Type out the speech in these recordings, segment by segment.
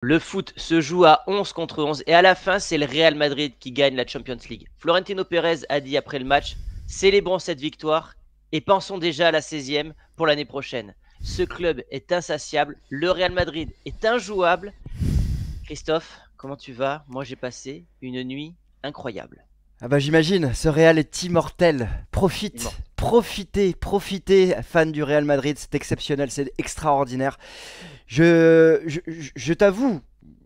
Le foot se joue à 11 contre 11 et à la fin, c'est le Real Madrid qui gagne la Champions League. Florentino Pérez a dit après le match, célébrons cette victoire et pensons déjà à la 16e pour l'année prochaine. Ce club est insatiable, le Real Madrid est injouable. Christophe, comment tu vas? Moi, j'ai passé une nuit incroyable. Ah bah j'imagine, ce Real est immortel. Dis-moi. Profitez, fans du Real Madrid, c'est exceptionnel, c'est extraordinaire. Je t'avoue,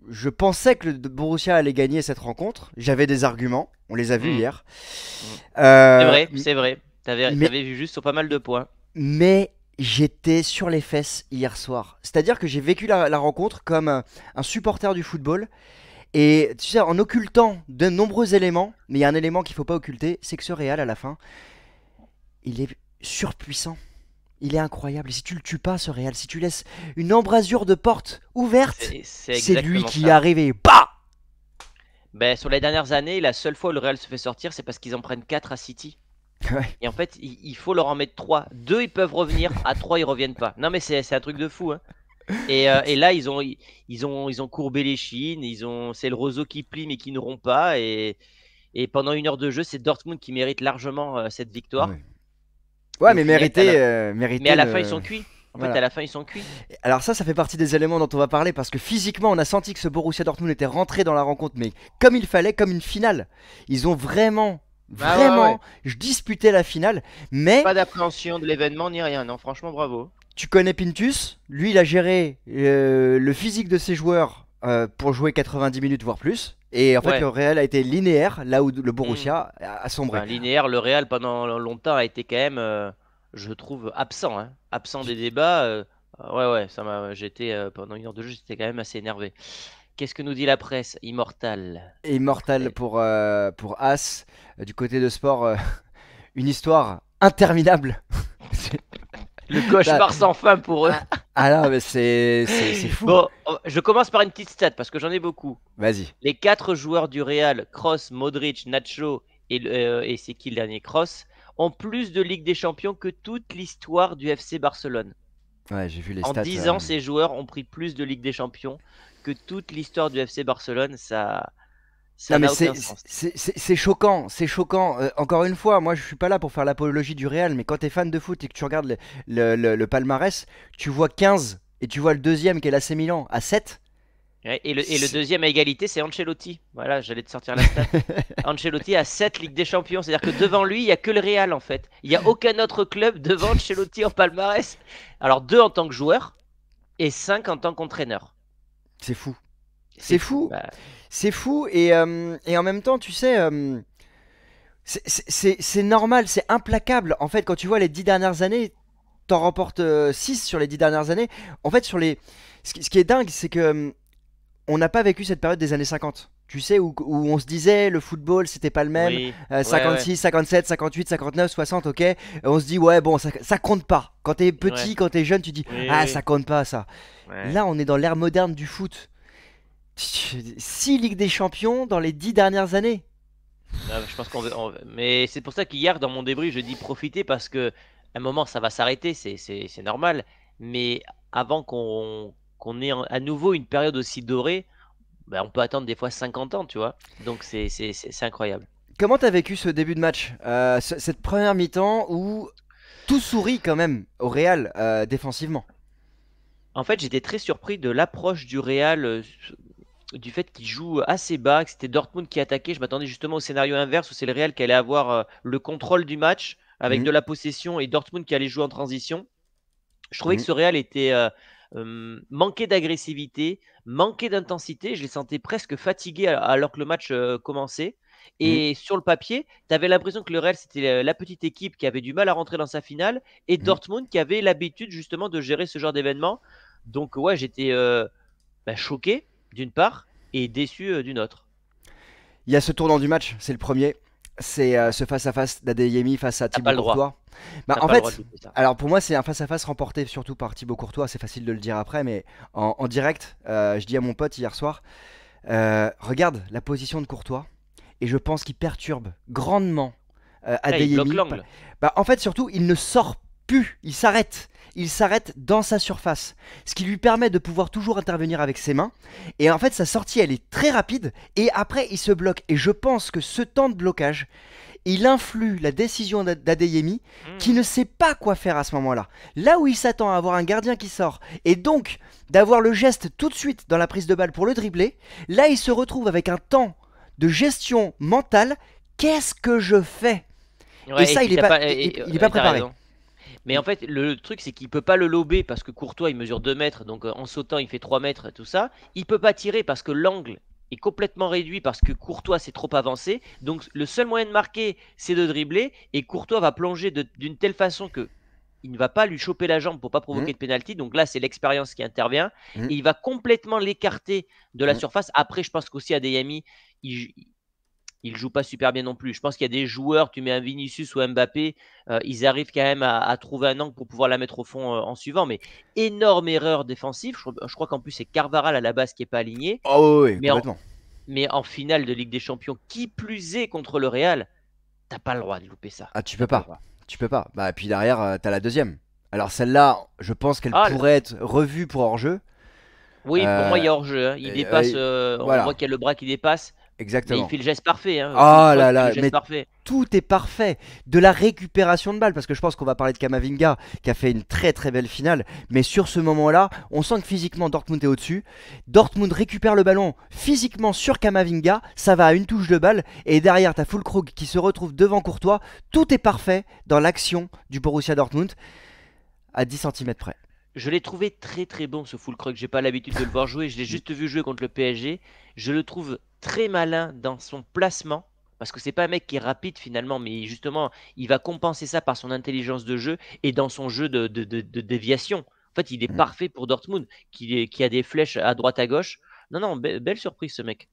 je pensais que le Borussia allait gagner cette rencontre. J'avais des arguments, on les a vus Mm, hier. mm. C'est Euh, vrai, c'est vrai. mais T'avais vu juste sur pas mal de points. mais j'étais sur les fesses hier soir. C'est-à-dire que j'ai vécu la rencontre comme un supporter du football. Et tu sais, en occultant de nombreux éléments, mais il y a un élément qu'il ne faut pas occulter, c'est que ce Real à la fin, il est surpuissant. Il est incroyable. Et si tu le tues pas, ce Real, si tu laisses une embrasure de porte ouverte, C'est c'est lui exactement qui est ça. arrivé. Bah. Ben, sur les dernières années, la seule fois où le Real se fait sortir, c'est parce qu'ils en prennent 4 à City. Ouais. Et en fait, il faut leur en mettre 3. 2, ils peuvent revenir. À 3, ils reviennent pas. Non, mais c'est un truc de fou, hein. Et là, ils ont courbé les chines. C'est le roseau qui plie, mais qui ne rompt pas. Et pendant 1 heure de jeu, c'est Dortmund qui mérite largement cette Ah victoire. ouais. Et Ouais, au mais final, mais à mérité la fin, ils ne. sont cuits. En fait, à Voilà. la fin, ils sont cuits. Alors ça fait partie des éléments dont on va parler parce que physiquement, on a senti que ce Borussia Dortmund était rentré dans la rencontre, mais comme il fallait, comme une finale. Ils ont Ah ouais, ouais. vraiment disputé la finale, mais Pas d'appréhension de l'événement ni rien. Non, franchement, bravo. tu connais Pintus, lui il a géré le physique de ses joueurs pour jouer 90 minutes voire plus. Et en fait le Ouais. Real a été linéaire là où le Hmm. Borussia a sombré. Ben, linéaire, le Real pendant longtemps a été quand même, je trouve, absent, hein. Absent des débats. Ouais, ouais, j'étais pendant 1 heure de jeu, j'étais quand même assez énervé. Qu'est-ce que nous dit la presse? Immortal. Et immortal Eh, pour As, du côté de sport, une histoire interminable. Le Là, cauchemar sans fin pour eux. ah, ah non mais c'est fou. Bon, je commence par une petite stat parce que j'en ai beaucoup. Vas-y. Les 4 joueurs du Real, Kroos, Modric, Nacho et c'est qui le dernier Kroos, ont plus de Ligue des Champions que toute l'histoire du FC Barcelone. Ouais, j'ai vu les En stats. 10 ans, ces joueurs ont pris plus de Ligue des Champions que toute l'histoire du FC Barcelone. Ça Non mais n'a aucun sens. c'est choquant, c'est choquant. Encore une fois, moi je suis pas là pour faire l'apologie du Real, mais quand t'es fan de foot et que tu regardes le palmarès, tu vois 15 et tu vois le deuxième qui est l'AC Milan à 7. Ouais, et le C'est- deuxième à égalité, c'est Ancelotti. Voilà, j'allais te sortir la stat. Ancelotti a 7 Ligues des Champions. C'est-à-dire que devant lui, il n'y a que le Real en fait. Il n'y a aucun autre club devant Ancelotti en palmarès. Alors 2 en tant que joueur et 5 en tant qu'entraîneur. C'est fou. C'est C'est fou. fou. Bah, C'est fou et en même temps, tu sais, c'est normal, c'est implacable. En fait, quand tu vois les 10 dernières années, t'en remportes 6 sur les 10 dernières années. En fait, ce qui est dingue, c'est que on n'a pas vécu cette période des années 50. Tu sais, où on se disait le football c'était pas le même, oui. Ouais, ouais. 56, 57, 58, 59, 60, ok. On se dit ouais, bon, ça compte pas. Quand t'es petit, Ouais. quand t'es jeune, tu dis Oui, ah, ça oui. compte pas ça. Ouais. Là, on est dans l'ère moderne du foot. 6 Ligues des Champions dans les 10 dernières années. Ah, je pense mais c'est pour ça qu'hier, dans mon débrief, je dis profiter parce que à un moment, ça va s'arrêter, c'est normal. Mais avant qu'on ait à nouveau une période aussi dorée, ben, on peut attendre des fois 50 ans, tu vois. Donc c'est incroyable. Comment t'as vécu ce début de match, cette première mi-temps où tout sourit quand même au Real défensivement. En fait, j'étais très surpris de l'approche du Real, du fait qu'il joue assez bas, que c'était Dortmund qui attaquait. Je m'attendais justement au scénario inverse où c'est le Real qui allait avoir le contrôle du match avec Mhm, de la possession et Dortmund qui allait jouer en transition. Je trouvais que mhm, ce Real était manqué d'agressivité, manqué d'intensité. Je les sentais presque fatigués alors que le match commençait. mhm, Et sur le papier, tu avais l'impression que le Real, c'était la petite équipe qui avait du mal à rentrer dans sa finale et mhm. Dortmund qui avait l'habitude justement de gérer ce genre d'événement. Donc, ouais, j'étais choqué d'une part et déçu d'une autre. Il y a ce tournant du match, c'est le premier. C'est ce face-à-face d'Adeyemi face à T'as pas Thibaut le droit. Courtois. Bah, T'as en pas le droit de fait, louper ça. alors pour moi, c'est un face-à-face remporté surtout par Thibaut Courtois. C'est facile de le dire après, mais en direct, je dis à mon pote hier soir regarde la position de Courtois, et je pense qu'il perturbe grandement Là, il bloque Adeyemi. l'angle. Bah, en fait, surtout, il ne sort pas. pue, il s'arrête. Il s'arrête dans sa surface, ce qui lui permet de pouvoir toujours intervenir avec ses mains. Et en fait, sa sortie, elle est très rapide. Et après, il se bloque. Et je pense que ce temps de blocage, il influe la décision d'Adeyemi, qui ne sait pas quoi faire à ce moment-là. Là où il s'attend à avoir un gardien qui sort, et donc d'avoir le geste tout de suite dans la prise de balle pour le dribbler, là, il se retrouve avec un temps de gestion mentale. Qu'est-ce que je fais? Ouais, Et ça, il est pas préparé. raison. Mais en fait, le truc, c'est qu'il peut pas le lober parce que Courtois, il mesure 2 mètres. Donc en sautant, il fait 3 mètres, tout ça. Il peut pas tirer parce que l'angle est complètement réduit parce que Courtois s'est trop avancé. Donc le seul moyen de marquer, c'est de dribbler. Et Courtois va plonger d'une telle façon que il ne va pas lui choper la jambe pour pas Mmh, provoquer de pénalty. Donc là, c'est l'expérience qui intervient. mmh, Et il va complètement l'écarter de la mmh. surface. Après, je pense qu'aussi Adeyemi, il joue pas super bien non plus. Je pense qu'il y a des joueurs, tu mets un Vinicius ou un Mbappé, ils arrivent quand même à trouver un angle pour pouvoir la mettre au fond en suivant. Mais énorme erreur défensive. Je crois qu'en plus, c'est Carvaral à la base qui n'est pas aligné. Oh oui, Mais en, complètement. mais en finale de Ligue des Champions, qui plus est contre le Real, t'as pas le droit de louper ça. Ah, tu T'as peux pas le pas. droit. Tu peux pas. Bah, puis derrière, t'as la deuxième. Alors celle-là, je pense qu'elle Ah, pourrait être revue pour hors-jeu. oui, pour moi, il Euh, y a hors-jeu, hein. Il dépasse, on voit voilà, qu'il y a le bras qui dépasse. Mais il exactement. fait le geste parfait, hein. Oh Courtois, il là fait le là, geste mais parfait. tout est parfait. De la récupération de balles, parce que je pense qu'on va parler de Kamavinga, qui a fait une très très belle finale. Mais sur ce moment-là, on sent que physiquement Dortmund est au-dessus. Dortmund récupère le ballon physiquement sur Kamavinga, ça va à une touche de balle. Et derrière, t'as Füllkrug qui se retrouve devant Courtois. Tout est parfait dans l'action du Borussia Dortmund, à 10 centimètres près. Je l'ai trouvé très très bon ce Füllkrug. J'ai pas l'habitude de le voir jouer. Je l'ai juste vu jouer contre le PSG. Je le trouve très malin dans son placement. Parce que c'est pas un mec qui est rapide finalement, mais justement, il va compenser ça par son intelligence de jeu et dans son jeu de déviation. En fait, il est Mm. parfait pour Dortmund, qui a des flèches à droite à gauche. Non, non, belle surprise ce mec.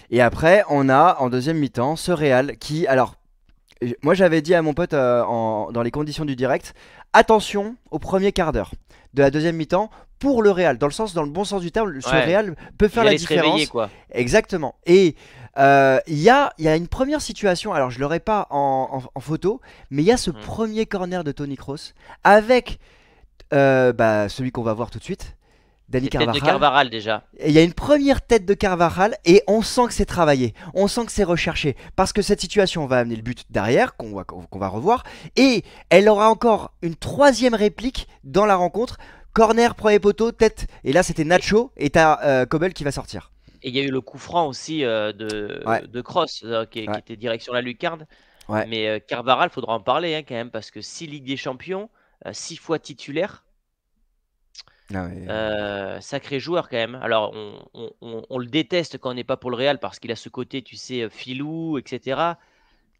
Et après, on a en deuxième mi-temps ce Real qui, alors, moi j'avais dit à mon pote dans les conditions du direct, attention au premier quart d'heure de la deuxième mi-temps pour le Real, dans le bon sens du terme, ce Ouais, Real peut faire il la allait se réveiller différence. quoi. Exactement. Et il y a une première situation, alors je l'aurai pas en photo, mais il y a ce Hmm. premier corner de Toni Kroos avec celui qu'on va voir tout de suite, Dani C'est tête de Carvajal. Carvaral déjà. Et il y a une première tête de Carvajal et on sent que c'est travaillé, on sent que c'est recherché parce que cette situation va amener le but derrière qu'on va revoir et elle aura encore une troisième réplique dans la rencontre. Corner, premier poteau, tête et là c'était Et Nacho et t'as Kobel qui va sortir. et il y a eu le coup franc aussi Ouais, de Kroos qui ouais, était direction la lucarne. ouais. Mais Carvaral, faudra en parler hein, quand même, parce que 6 Ligues des Champions, 6 fois titulaire, Non, mais, sacré joueur quand même. Alors, on le déteste quand on n'est pas pour le Real, parce qu'il a ce côté, tu sais, filou, etc.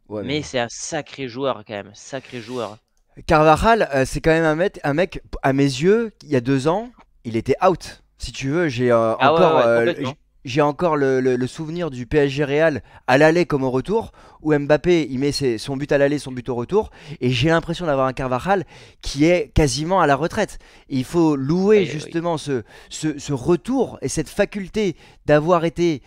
ouais, Mais mais c'est un sacré joueur quand même, sacré joueur. Carvajal, c'est quand même un mec, à mes yeux, il y a 2 ans, il était out. Si tu veux, Ah ouais, ouais, complètement. j'ai encore le souvenir du PSG Real à l'aller comme au retour, où Mbappé il met son but à l'aller, son but au retour, et j'ai l'impression d'avoir un Carvajal qui est quasiment à la retraite. Et il faut louer Oui, oui. justement ce retour et cette faculté d'avoir été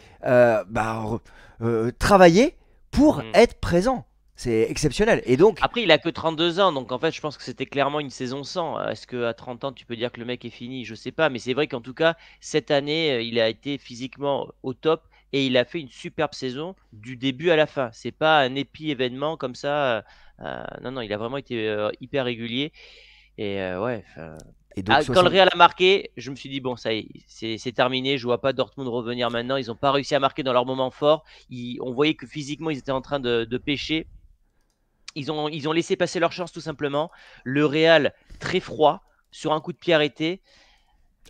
travaillé pour Mm. être présent. C'est exceptionnel. Et donc, Après, il a que 32 ans, donc en fait, je pense que c'était clairement une saison sans. Est-ce qu'à 30 ans, tu peux dire que le mec est fini? Je sais pas, mais c'est vrai qu'en tout cas, cette année, il a été physiquement au top et il a fait une superbe saison du début à la fin. C'est pas un épi-événement comme ça. Non, non, il a vraiment été hyper régulier. Et ouais, et donc quand le 60. Real a marqué, je me suis dit, bon, ça y est, c'est terminé. Je vois pas Dortmund revenir maintenant. Ils n'ont pas réussi à marquer dans leur moment fort. On voyait que physiquement, ils étaient en train de pêcher. Ils ont laissé passer leur chance tout simplement. Le Real, très froid, sur un coup de pied arrêté.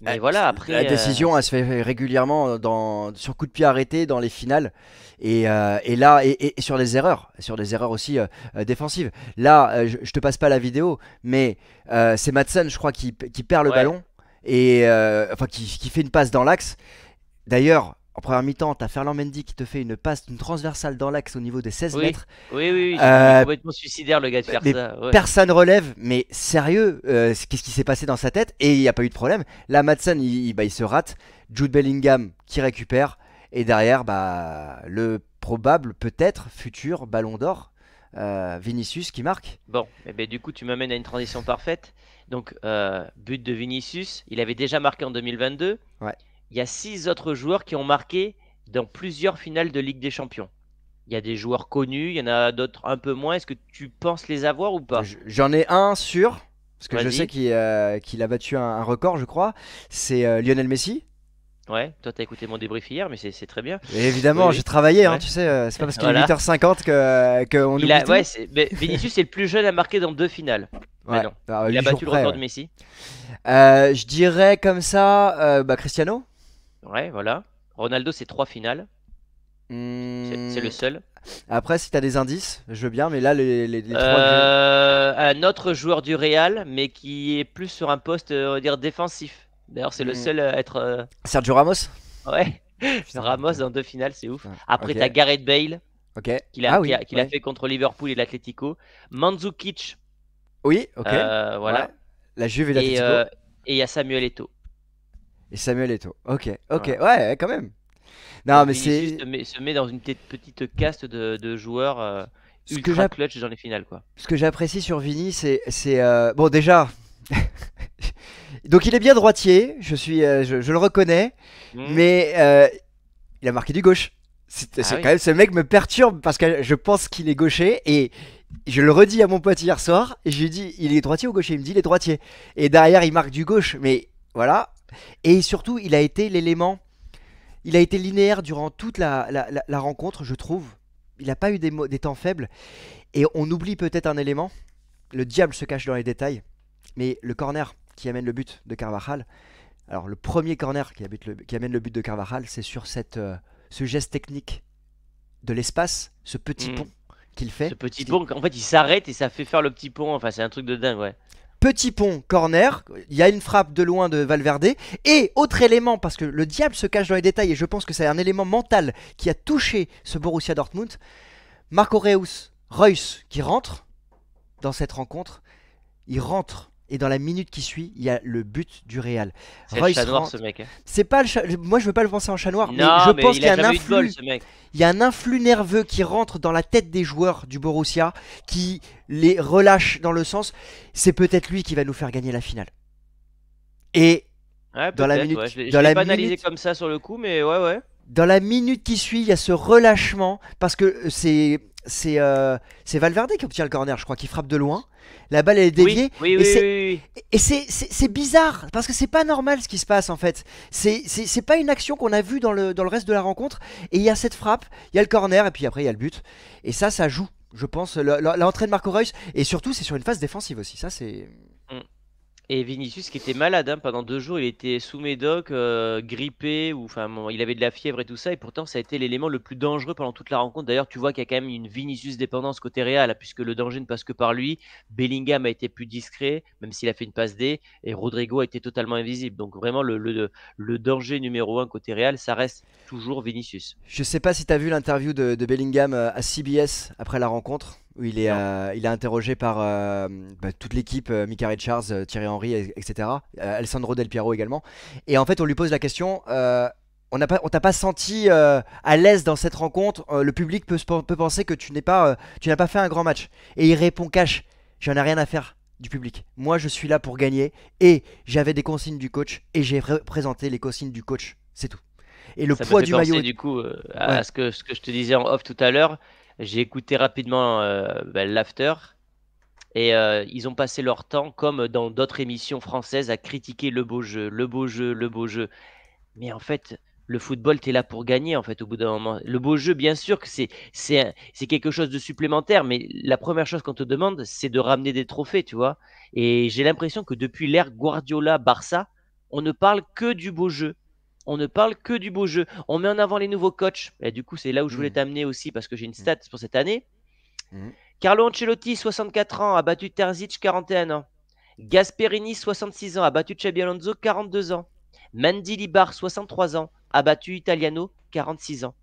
Euh, Mais voilà, La après, décision, elle se fait régulièrement sur coup de pied arrêté dans les finales. Et là, et sur des erreurs aussi défensives. Là, je te passe pas la vidéo, mais c'est Madsen, je crois, qui perd le ouais, ballon et enfin qui fait une passe dans l'axe. D'ailleurs, en première mi-temps, t'as Ferland Mendy qui te fait une transversale dans l'axe au niveau des 16 oui, mètres. oui, oui, oui, j'ai dit Euh, complètement suicidaire le gars de faire mais ça. Ouais. personne relève, mais sérieux, qu'est-ce qui s'est passé dans sa tête? Et il n'y a pas eu de problème. Là, Madsen, il se rate. Jude Bellingham qui récupère. Et derrière, le probable, peut-être, futur ballon d'or, Vinicius qui marque. Bon, eh ben, du coup, tu m'amènes à une transition parfaite. Donc, but de Vinicius, il avait déjà marqué en 2022. Ouais. Il y a 6 autres joueurs qui ont marqué dans plusieurs finales de Ligue des Champions. Il y a des joueurs connus, il y en a d'autres un peu moins. Est-ce que tu penses les avoir ou pas? J'en ai un sûr, parce que je sais Vas-y. qu'il a battu un record, je crois. C'est Lionel Messi. Ouais, toi, t'as écouté mon débrief hier, mais c'est très bien. Et Oui, évidemment, j'ai oui. travaillé, hein, Ouais, tu sais, c'est pas parce qu'il est voilà. 8h50 que on Il oublie a, ouais, tout. Vinicius est le plus jeune à marquer dans 2 finales. Ouais, Maintenant. à Il a 8 jours battu le près, record de ouais. Messi. Je dirais comme ça, Cristiano. Ouais, voilà. Ronaldo, c'est 3 finales. C'est le Hmm, seul. Après, si t'as des indices, je veux bien, mais là, les trois que j'ai. Un autre joueur du Real, mais qui est plus sur un poste, on va dire, défensif. D'ailleurs, c'est le Hmm, seul à être. Sergio Ramos. Ouais, Putain, Ramos ok. dans 2 finales, c'est ouf. Ouais, Après, t'as ok, Gareth Bale, ok. Ah oui, qu'il a ouais. fait contre Liverpool et l'Atlético. Mandzukic, Oui, ok. Ouais. voilà. La Juve et Et l'Atlético. il y a Samuel Eto'o. Et Samuel Eto'o. Ok, ok. Voilà. Ouais, quand même. Non, Donc mais Vinicius c'est. se met dans une petite caste de joueurs Ce que ultra j'app- clutch dans les finales, quoi. ce que j'apprécie sur Vini, bon, déjà. Donc, il est bien droitier, je le reconnais, Hmm. mais il a marqué du gauche. Ah C'est quand oui. même, ce mec me perturbe parce que je pense qu'il est gaucher et je le redis à mon pote hier soir et je lui dis il est droitier ou gaucher, il me dit il est droitier et derrière il marque du gauche, mais voilà. Et surtout il a été l'élément, il a été linéaire durant toute la rencontre, je trouve. Il n'a pas eu des temps faibles et on oublie peut-être un élément, le diable se cache dans les détails, mais le corner qui amène le but de Carvajal, alors le premier corner qui amène le but de Carvajal, c'est sur ce geste technique de l'espace, ce petit Hmm. pont qu'il Ce fait. petit pont, en fait, il s'arrête et ça fait faire le petit pont. Enfin, c'est un truc de dingue, ouais. Petit pont, corner, il y a une frappe de loin de Valverde. Et autre élément, parce que le diable se cache dans les détails, et je pense que c'est un élément mental qui a touché ce Borussia Dortmund, Marco Reus qui rentre dans cette rencontre, il rentre. Et dans la minute qui suit, il y a le but du Real. C'est le chat Reus noir, ce rentre. mec, hein. C'est pas moi je veux pas le penser en chat noir, mais je Non, mais pense il qu'il y a a un jamais eu de bol, influx. ce mec. Il y a un influx nerveux qui rentre dans la tête des joueurs du Borussia, qui les relâche dans le sens, c'est peut-être lui qui va nous faire gagner la finale. Et Ouais, dans la peut-être, ouais. minute, Je l'ai pas analysé comme ça sur le coup, mais ouais, ouais. dans la minute qui suit, il y a ce relâchement parce que c'est Valverde qui obtient le corner, je crois, qui frappe de loin. La balle elle est Oui, déviée oui, oui, et oui, c'est oui, oui. c'est bizarre parce que c'est pas normal ce qui se passe en fait. C'est pas une action qu'on a vue dans le reste de la rencontre. Et il y a cette frappe, il y a le corner et puis après il y a le but. Et ça joue, je pense, l'entrée de Marco Reus. Et surtout, c'est sur une phase défensive aussi. Ça, c'est. Mm. Et Vinicius qui était malade, hein, pendant 2 jours, il était sous médoc, grippé, ou enfin bon, il avait de la fièvre et tout ça, et pourtant ça a été l'élément le plus dangereux pendant toute la rencontre. D'ailleurs, tu vois qu'il y a quand même une Vinicius dépendance côté Real, hein, puisque le danger ne passe que par lui. Bellingham a été plus discret, même s'il a fait une passe D, et Rodrigo a été totalement invisible. Donc vraiment le danger numéro 1 côté Real, ça reste toujours Vinicius. Je sais pas si t'as vu l'interview de Bellingham à CBS après la rencontre, où Non. il est interrogé par toute l'équipe, Mika Richards, Thierry Henry, etc. Alessandro Del Piero également. Et en fait, on lui pose la question. On t'a pas senti à l'aise dans cette rencontre. Le public peut penser que tu n'as pas fait un grand match. Et il répond cash. J'en ai rien à faire du public. Moi, je suis là pour gagner. Et j'avais des consignes du coach. Et j'ai présenté les consignes du coach. C'est tout. Et le Ça me poids fait du maillot. penser du coup à Ouais. ce que je te disais en off tout à l'heure. J'ai écouté rapidement l'after. Et ils ont passé leur temps, comme dans d'autres émissions françaises, à critiquer le beau jeu, le beau jeu, le beau jeu. Mais en fait, le football, t'es là pour gagner, en fait, au bout d'un moment. Le beau jeu, bien sûr que c'est quelque chose de supplémentaire, mais la première chose qu'on te demande, c'est de ramener des trophées, tu vois. Et j'ai l'impression que depuis l'ère Guardiola-Barça, on ne parle que du beau jeu. On ne parle que du beau jeu. On met en avant les nouveaux coachs. Et du coup, c'est là où je voulais Mm, t'amener aussi, parce que j'ai une mm, stat pour cette année. mm. Carlo Ancelotti, 64 ans, a battu Terzic, 41 ans. Gasperini, 66 ans, a battu Xabi Alonso, 42 ans. Mendy Libar, 63 ans, a battu Italiano, 46 ans.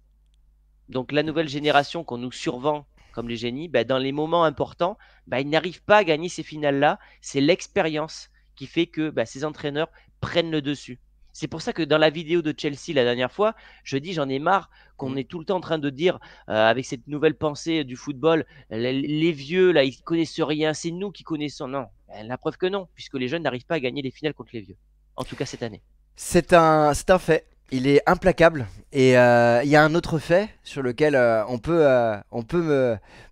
Donc la nouvelle génération qu'on nous survend comme les génies, bah, dans les moments importants, bah, ils n'arrivent pas à gagner ces finales-là. C'est l'expérience qui fait que bah, ces entraîneurs prennent le dessus. C'est pour ça que dans la vidéo de Chelsea la dernière fois, je dis j'en ai marre qu'on Mm. est tout le temps en train de dire avec cette nouvelle pensée du football, les vieux là ils connaissent rien, c'est nous qui connaissons. Non, la preuve que non, puisque les jeunes n'arrivent pas à gagner les finales contre les vieux. En tout cas cette année. C'est un fait. Il est implacable. Et il y a un autre fait sur lequel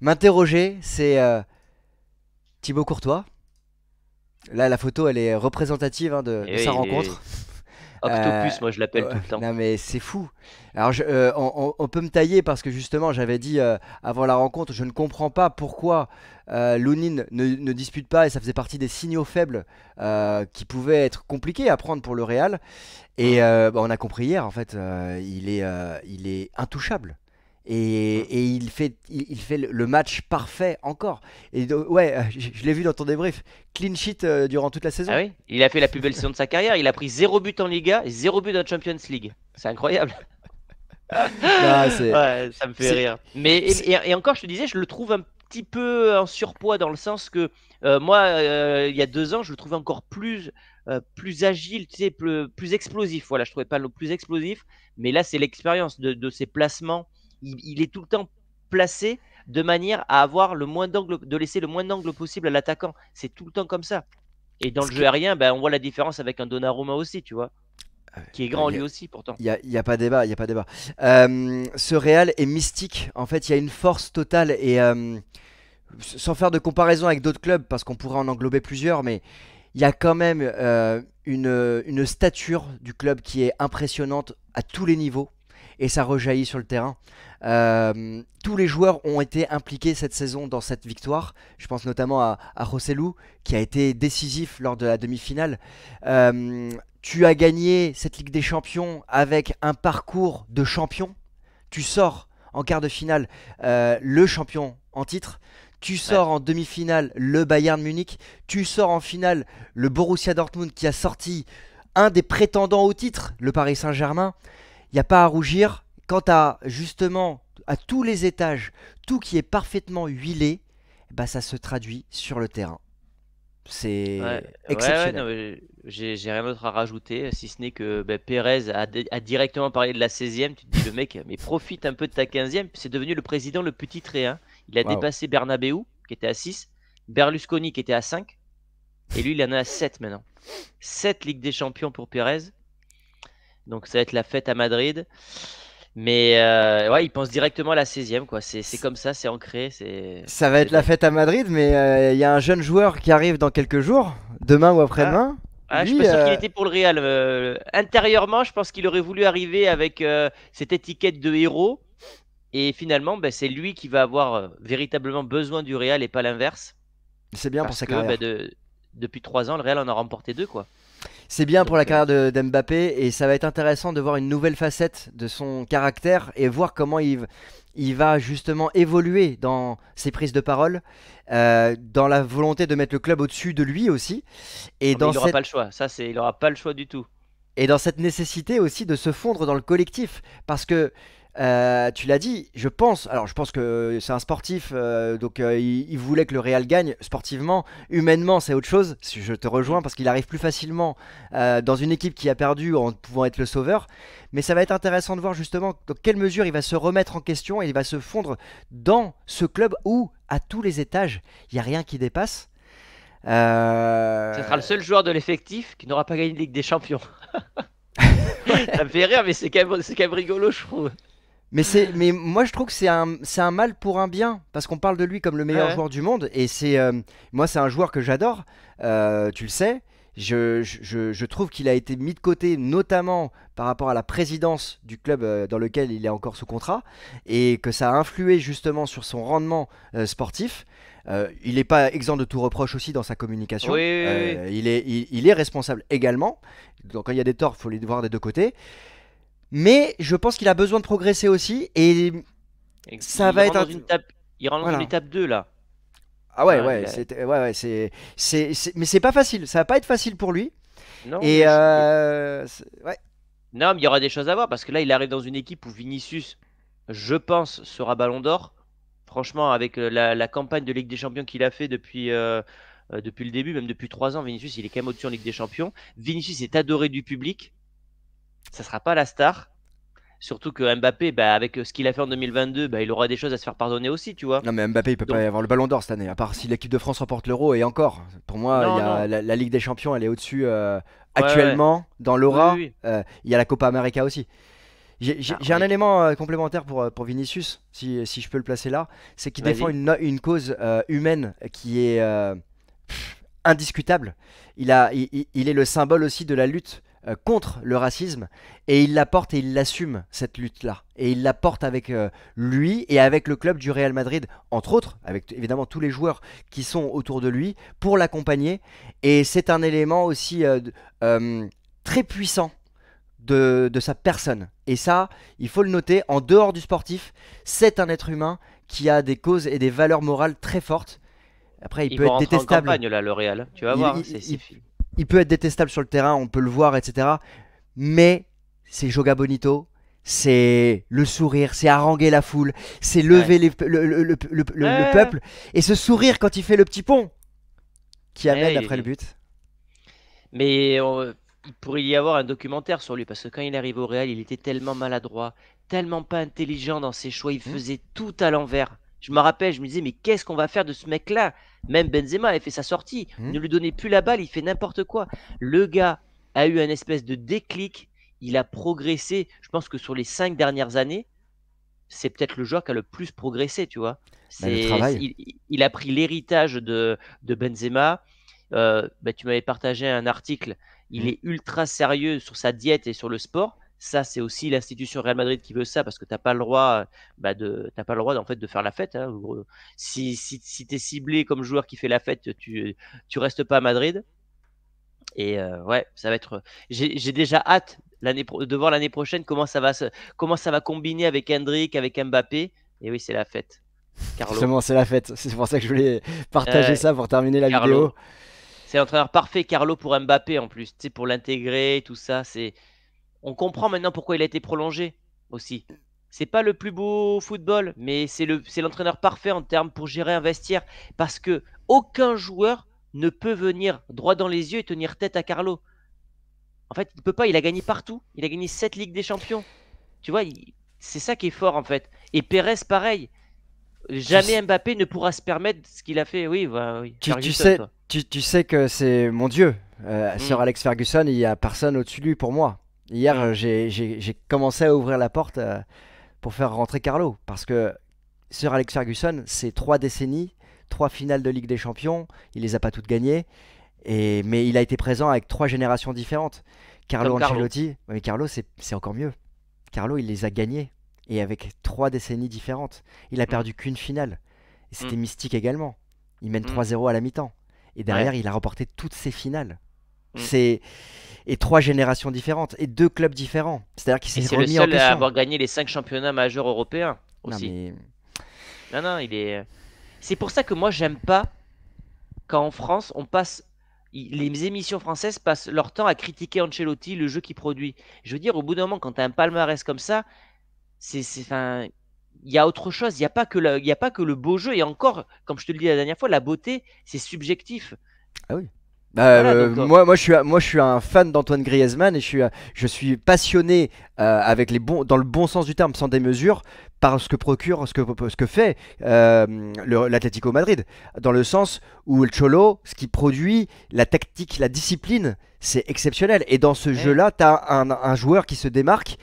m'interroger, c'est Thibaut Courtois. Là, la photo, elle est représentative hein, de sa Et rencontre. Euh, Octopus, moi je l'appelle tout le temps. non mais c'est fou. Alors on peut me tailler parce que justement j'avais dit avant la rencontre, je ne comprends pas pourquoi Lounine ne dispute pas et ça faisait partie des signaux faibles qui pouvaient être compliqués à prendre pour le Real. Et Mm, bah, on a compris hier en fait, il est intouchable. Et, mm. et il fait le match parfait encore. Et ouais, je l'ai vu dans ton débrief. Clean sheet durant toute la Ah saison. oui, il a fait la plus belle saison de sa carrière. Il a pris 0 but en Liga et 0 but en Champions League. C'est incroyable. Non, c'est, Ouais, ça me fait c'est, rire. Mais c'est- et encore, je te disais, je le trouve un petit peu en surpoids dans le sens que moi, il y a 2 ans, je le trouvais encore plus agile, tu sais, plus explosif. Voilà, je trouvais pas le plus explosif, mais là, c'est l'expérience de ses placements. Il est tout le temps placé de manière à avoir le moins d'angle, de laisser le moins d'angle possible à l'attaquant. C'est tout le temps comme ça. Et dans ce le que- jeu aérien, ben, on voit la différence avec un Donnarumma aussi, tu vois, qui est grand il lui aussi pourtant. y a pas débat, il y a pas débat. Ce Real est mystique. En fait, il y a une force totale et sans faire de comparaison avec d'autres clubs, parce qu'on pourrait en englober plusieurs, mais il y a quand même une stature du club qui est impressionnante à tous les niveaux. Et ça rejaillit sur le terrain. Tous les joueurs ont été impliqués cette saison dans cette victoire. Je pense notamment à Joselu, qui a été décisif lors de la demi-finale. Tu as gagné cette Ligue des Champions avec un parcours de champion. Tu sors en quart de finale le champion en titre. Tu Ouais. sors en demi-finale le Bayern Munich. Tu sors en finale le Borussia Dortmund qui a sorti un des prétendants au titre, le Paris Saint-Germain. Il n'y a pas à rougir. Quant à justement à tous les étages, tout qui est parfaitement huilé, bah ça se traduit sur le terrain. Ouais, C'est ouais, ouais, non, exceptionnel. mais j'ai rien d'autre à rajouter, si ce n'est que ben, Pérez a directement parlé de la 16e. Tu te dis, le mec, mais profite un peu de ta 15e. C'est devenu le président le plus titré, hein. Il a Waouh. dépassé Bernabeu, qui était à 6, Berlusconi, qui était à 5, et lui, il en a à 7 maintenant. 7 Ligue des Champions pour Pérez, donc ça va être la fête à Madrid. Mais ouais, il pense directement à la 16e, quoi. C'est comme ça, c'est ancré, Ça va c'est être la dingue. fête à Madrid, mais il y a un jeune joueur qui arrive dans quelques jours, demain ou Ah, après-demain. je suis pas Lui, sûr qu'il était pour le Real. Intérieurement, je pense qu'il aurait voulu arriver avec cette étiquette de héros. Et finalement, ben, c'est lui qui va avoir véritablement besoin du Real et pas l'inverse. c'est bien pour Parce sa que ben, carrière. depuis 3 ans, le Real en a remporté 2, quoi. C'est bien pour la Donc, carrière d'Mbappé et ça va être intéressant de voir une nouvelle facette de son caractère et voir comment il va justement évoluer dans ses prises de parole, dans la volonté de mettre le club au-dessus de lui aussi et mais dans il n'aura cette pas le choix. Ça, il n'aura pas le choix du tout. Et dans cette nécessité aussi de se fondre dans le collectif. Parce que, tu l'as dit, je pense que c'est un sportif, donc il voulait que le Real gagne sportivement. Humainement, c'est autre chose. Si je te Mm. rejoins parce qu'il arrive plus facilement dans une équipe qui a perdu en pouvant être le sauveur. Mais ça va être intéressant de voir justement dans quelle mesure il va se remettre en question et il va se fondre dans ce club où, à tous les étages, il n'y a rien qui dépasse. Ce sera Euh, le seul joueur de l'effectif qui n'aura pas gagné de Ligue des Champions. Ça me fait rire, mais c'est quand même rigolo, je trouve. Mais moi je trouve que c'est un mal pour un bien parce qu'on parle de lui comme le meilleur Ouais. joueur du monde et moi c'est un joueur que j'adore, tu le sais. Je trouve qu'il a été mis de côté notamment par rapport à la présidence du club dans lequel il est encore sous contrat et que ça a influé justement sur son rendement sportif. Il n'est pas exempt de tout reproche aussi dans sa Oui, communication. oui, oui. Il est responsable également. Donc quand il y a des torts, il faut les voir des deux côtés. Mais je pense qu'il a besoin de progresser aussi et ça Il va rentre être dans une étape, il rentre dans une voilà. étape 2 là. Ah ouais Hein, ouais, mais c'est pas facile, ça va pas être facile pour lui Non, et mais ouais, non, mais il y aura des choses à voir parce que là, il arrive dans une équipe où Vinicius, je pense, sera Ballon d'Or. Franchement, avec la campagne de Ligue des Champions qu'il a fait depuis le début, même depuis 3 ans, Vinicius, il est quand même au-dessus en Ligue des Champions. Vinicius est adoré du public. ça sera pas la star. Surtout que Mbappé, bah, avec ce qu'il a fait en 2022, bah, il aura des choses à se faire pardonner aussi, tu vois. Non, mais Mbappé, il peut pas Donc, y avoir le ballon d'or cette année, à part si l'équipe de France remporte l'Euro, et encore. Pour moi, il y non, a non. la Ligue des Champions, elle est au-dessus Ouais, ouais. actuellement, dans Oui, oui, l'aura. oui. Il y a la Copa América aussi. Ah, J'ai un élément complémentaire pour Vinicius, si je peux le placer là, c'est qu'il défend vas-y. une cause humaine qui est indiscutable. Il est le symbole aussi de la lutte contre le racisme, et il la porte et il l'assume, cette lutte-là. Et il la porte avec lui et avec le club du Real Madrid, entre autres, avec évidemment tous les joueurs qui sont autour de lui, pour l'accompagner. Et c'est un élément aussi très puissant de sa personne. Et ça, il faut le noter, en dehors du sportif, c'est un être humain qui a des causes et des valeurs morales très fortes. Après, il Ils peut vont être rentrer en détestable. campagne, là, le Real. Tu vas Il, voir, hein, il- c'est il- fini. il peut être détestable sur le terrain, on peut le voir, etc. Mais c'est Joga Bonito, c'est le sourire, c'est haranguer la foule, c'est Ouais. lever le Ouais, peuple, et ce sourire quand il fait le petit pont qui amène ouais, après le but. mais il pourrait y avoir un documentaire sur lui parce que quand il arrive au Real, il était tellement maladroit, tellement pas intelligent dans ses choix, il Hmm. faisait tout à l'envers. Je me rappelle, je me disais, mais qu'est-ce qu'on va faire de ce mec-là? Même Benzema avait fait sa sortie, Hmm. ne lui donnez plus la balle, il fait n'importe quoi. Le gars a eu un espèce de déclic, il a progressé. Je pense que sur les 5 dernières années, c'est peut-être le joueur qui a le plus progressé, tu vois. Bah, le travail. Il a pris l'héritage de Benzema. Bah, tu m'avais partagé un article. Il Hmm. est ultra sérieux sur sa diète et sur le sport. Ça, c'est aussi l'institution Real Madrid qui veut ça parce que t'as pas le droit, t'as pas le droit en fait de faire la fête, hein. Si tu es ciblé comme joueur qui fait la fête, tu restes pas à Madrid. Et ouais, ça va être. J'ai déjà hâte de voir l'année prochaine comment ça va combiner avec Hendrick, avec Mbappé. Et oui, c'est la fête. Carlo. Justement, c'est la fête. C'est pour ça que je voulais partager Euh, ça pour terminer la Carlo. vidéo. C'est l'entraîneur parfait, Carlo, pour Mbappé en plus. Tu sais, pour l'intégrer, tout ça. On comprend maintenant pourquoi il a été prolongé aussi. C'est pas le plus beau football, mais c'est l'entraîneur parfait en termes pour gérer un vestiaire. Parce que aucun joueur ne peut venir droit dans les yeux et tenir tête à Carlo. En fait, il peut pas, il a gagné partout. Il a gagné 7 Ligues des Champions. Tu vois, c'est ça qui est fort en fait. Et Pérez, pareil. Tu, Jamais Mbappé ne pourra se permettre ce qu'il a fait. Oui, bah, oui. tu Ferguson, sais, toi. tu sais que c'est mon dieu. Sir Hmm, Alex Ferguson, il y a personne au-dessus de lui pour moi. Hier, hmm. j'ai commencé à ouvrir la porte pour faire rentrer Carlo. Parce que Sir Alex Ferguson, c'est 3 décennies, 3 finales de Ligue des Champions. Il les a pas toutes gagnées. Mais il a été présent avec 3 générations différentes. Carlo Comme Carlo. Ancelotti, mais Carlo, c'est encore mieux. Carlo, il les a gagnés. Et avec 3 décennies différentes. Il a Hmm, perdu qu'une finale. Et hmm, c'était mystique également. Il mène hmm. 3-0 à la mi-temps. Et Ouais. derrière, il a remporté toutes ses finales. Hmm. C'est Et 3 générations différentes. Et 2 clubs différents. C'est-à-dire qu'il Et s'est c'est le remis en seul à question. avoir gagné les 5 championnats majeurs européens Non aussi. mais... Non, non, il est. C'est pour ça que moi, j'aime pas quand en France, les émissions françaises passent leur temps à critiquer Ancelotti, le jeu qu'il produit. Je veux dire, au bout d'un moment, quand tu as un palmarès comme ça, enfin, il y a autre chose. Il y a pas que le beau jeu. Et encore, comme je te le dis la dernière fois, la beauté, c'est subjectif. Ah oui. Voilà, donc. Moi, je suis un fan d'Antoine Griezmann, et je suis passionné avec dans le bon sens du terme, sans démesure, par ce que procure, ce que fait l'Atlético Madrid. Dans le sens où le Cholo, ce qui produit, la tactique, la discipline, c'est exceptionnel. Et dans ce Ouais. jeu-là, tu as un joueur qui se démarque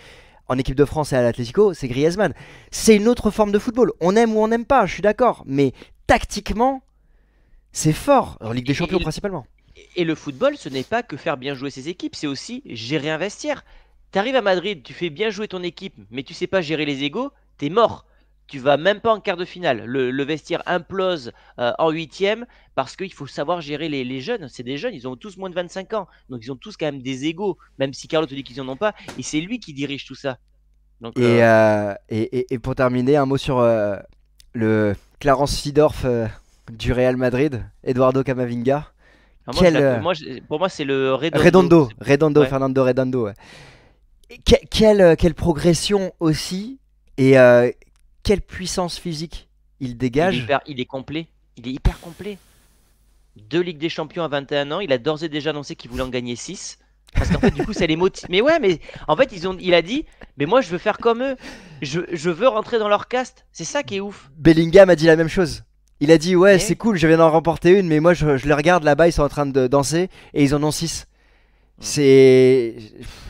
en équipe de France et à l'Atlético, c'est Griezmann. C'est une autre forme de football. On aime ou on n'aime pas, je suis d'accord. Mais tactiquement, c'est fort. En Ligue des Et, Champions et- principalement. et le football, ce n'est pas que faire bien jouer ses équipes, c'est aussi gérer un vestiaire. Tu arrives à Madrid, tu fais bien jouer ton équipe, mais tu sais pas gérer les égos, t'es mort. Tu vas même pas en quart de finale. Le vestiaire implose en huitième parce qu'il faut savoir gérer les jeunes. C'est des jeunes, ils ont tous moins de 25 ans. Donc ils ont tous quand même des égos, même si Carlo te dit qu'ils en ont pas. Et c'est lui qui dirige tout ça. Donc Et pour terminer, un mot sur le Clarence Seedorf du Real Madrid, Eduardo Camavinga. moi, Quel pour moi, c'est le Redondo. Redondo, Ouais. Fernando Redondo. Ouais. Et quelle progression aussi, et quelle puissance physique il dégage. Il est complet. Il est hyper complet. 2 Ligues des Champions à 21 ans. Il a d'ores et déjà annoncé qu'il voulait en gagner 6. Parce qu'en fait, du coup, ça les motive. Mais ouais, mais en fait, il a dit, mais moi, je veux faire comme eux. Je veux rentrer dans leur caste. C'est ça qui est ouf. Bellingham a dit la même chose. Il a dit ouais Mais c'est oui. cool, je viens d'en remporter une, mais moi je les regarde là-bas, ils sont en train de danser et ils en ont 6. Mm. C'est...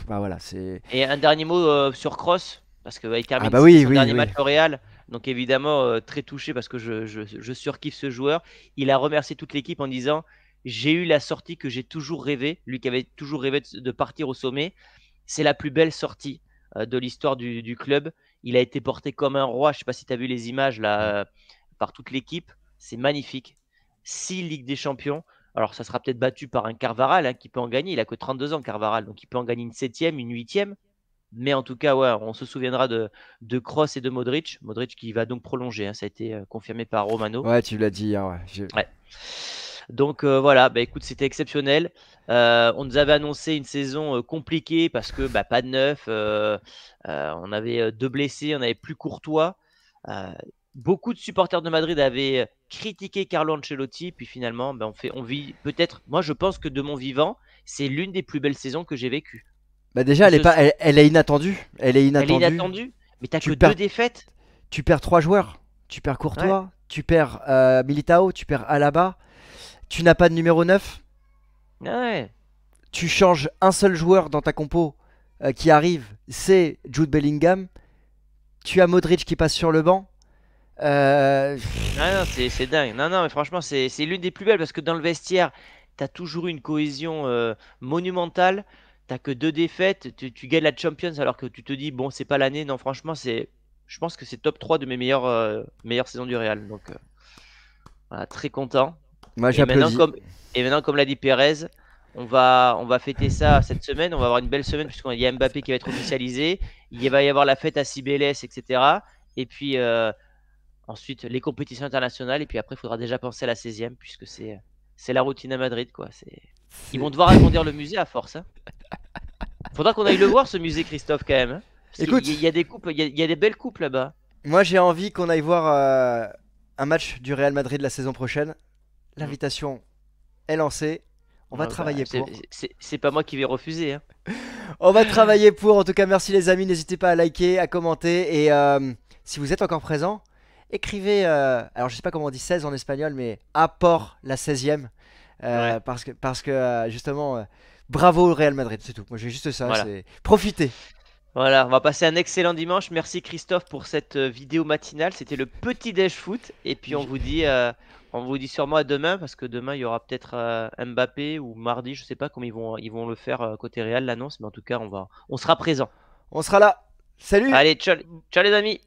Bah voilà, c'est... Et un dernier mot sur Cross, parce que ouais, il Ah termine, bah c'était oui, son oui, dernier match oui. au Real. Donc évidemment, très touché parce que je surkiffe ce joueur. Il a remercié toute l'équipe en disant, j'ai eu la sortie que j'ai toujours rêvé, lui qui avait toujours rêvé de partir au sommet. C'est la plus belle sortie de l'histoire du club. Il a été porté comme un roi. Je ne sais pas si tu as vu les images là, par toute l'équipe. C'est magnifique. 6 Ligues des Champions. Alors, ça sera peut-être battu par un Carvaral qui peut en gagner. Il a que 32 ans, Carvaral. Donc, il peut en gagner une septième, une huitième. Mais en tout cas, ouais, on se souviendra de Kroos et de Modric. Modric qui va donc prolonger. Ça a été confirmé par Romano. Ouais, tu l'as dit hier, ouais. Ouais. Donc voilà, bah écoute, c'était exceptionnel. On nous avait annoncé une saison compliquée parce que bah, pas de neuf. On avait 2 blessés, on avait plus Courtois. Euh, Beaucoup de supporters de Madrid avaient critiqué Carlo Ancelotti. Puis finalement, bah, on vit peut-être. Moi, je pense que de mon vivant, c'est l'une des plus belles saisons que j'ai vécues. Bah déjà, Que elle est ce pas, soit, elle est inattendue. Elle est elle est inattendue. inattendue, mais t'as que Tu deux perds, défaites. tu perds 3 joueurs. Tu perds Ouais, Courtois, tu perds Militao, tu perds Alaba. Tu n'as pas de numéro 9. ouais. Tu changes un seul joueur dans ta compo qui arrive, c'est Jude Bellingham. Tu as Modric qui passe sur le banc. Euh, Ah non, c'est dingue. Non, non, mais franchement, c'est l'une des plus belles parce que dans le vestiaire, tu as toujours eu une cohésion monumentale. T'as que 2 défaites. Tu gagnes la Champions alors que tu te dis, bon, c'est pas l'année. Non, franchement, je pense que c'est top 3 de mes meilleures saisons du Real. Donc, voilà, très content. Moi Et maintenant, j'applaudis. comme l'a dit Pérez, on va fêter ça cette semaine. On va avoir une belle semaine puisqu'il y a Mbappé qui va être officialisé. Il va y avoir la fête à Cibeles, etc. Et puis, ensuite, les compétitions internationales. Et puis après, il faudra déjà penser à la 16e, puisque c'est la routine à Madrid, quoi. Ils vont C'est- devoir agrandir le musée à force, hein. Faudra qu'on aille le voir, ce musée, Christophe, quand même, hein. Parce qu'il y, Écoute, y a des coupes, il y a des belles coupes là-bas. moi j'ai envie qu'on aille voir un match du Real Madrid la saison prochaine. Mm. L'invitation est lancée. On va Ouais, bah, travailler c'est pour. c'est pas moi qui vais refuser, hein. On va travailler pour. En tout cas, merci les amis. N'hésitez pas à liker, à commenter. Et si vous êtes encore présent, écrivez. Alors, je sais pas comment on dit 16 en espagnol, mais apport la 16e. Ouais, Parce que justement, bravo au Real Madrid. C'est tout. Moi, j'ai juste ça. voilà. C'est profiter. Voilà, on va passer un excellent dimanche. Merci Christophe pour cette vidéo matinale. C'était le petit déj foot. Et puis on vous dit sûrement à demain parce que demain il y aura peut-être Mbappé ou mardi, je sais pas comment ils vont le faire côté Real l'annonce, mais en tout cas on sera présent. On sera là. Salut! Allez, ciao, ciao les amis.